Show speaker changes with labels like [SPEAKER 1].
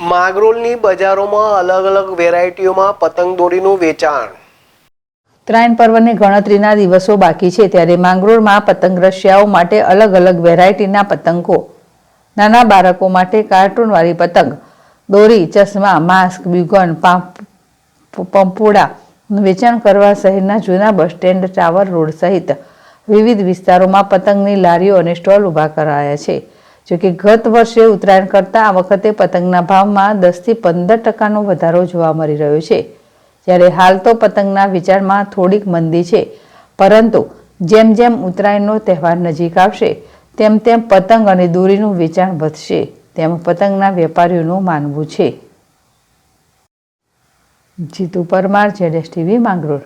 [SPEAKER 1] માંગરોળની બજારોમાં અલગ અલગ વેરાયટીઓમાં પતંગ દોરીનું વેચાણ.
[SPEAKER 2] ઉત્તરાયણ પર્વની ગણતરીના દિવસો બાકી છે ત્યારે માંગરોળમાં પતંગ રશિયાઓ માટે અલગ અલગ વેરાયટીના પતંગો, નાના બાળકો માટે કાર્ટૂનવાળી પતંગ, દોરી, ચશ્મા, માસ્ક, બ્યુગન, પંપોડાનું વેચાણ કરવા શહેરના જૂના બસ સ્ટેન્ડ, ટાવર રોડ સહિત વિવિધ વિસ્તારોમાં પતંગની લારીઓ અને સ્ટોલ ઊભા કરાયા છે. જોકે ગત વર્ષે ઉત્તરાયણ કરતાં આ વખતે પતંગના ભાવમાં 10થી 15% વધારો જોવા મળી રહ્યો છે. જ્યારે હાલ તો પતંગના વેચાણમાં થોડીક મંદી છે, પરંતુ જેમ જેમ ઉત્તરાયણનો તહેવાર નજીક આવશે તેમ તેમ પતંગ અને દોરીનું વેચાણ વધશે તેમ પતંગના વેપારીઓનું માનવું છે. જીતુ પરમાર, ZSTV, માંગરોળ.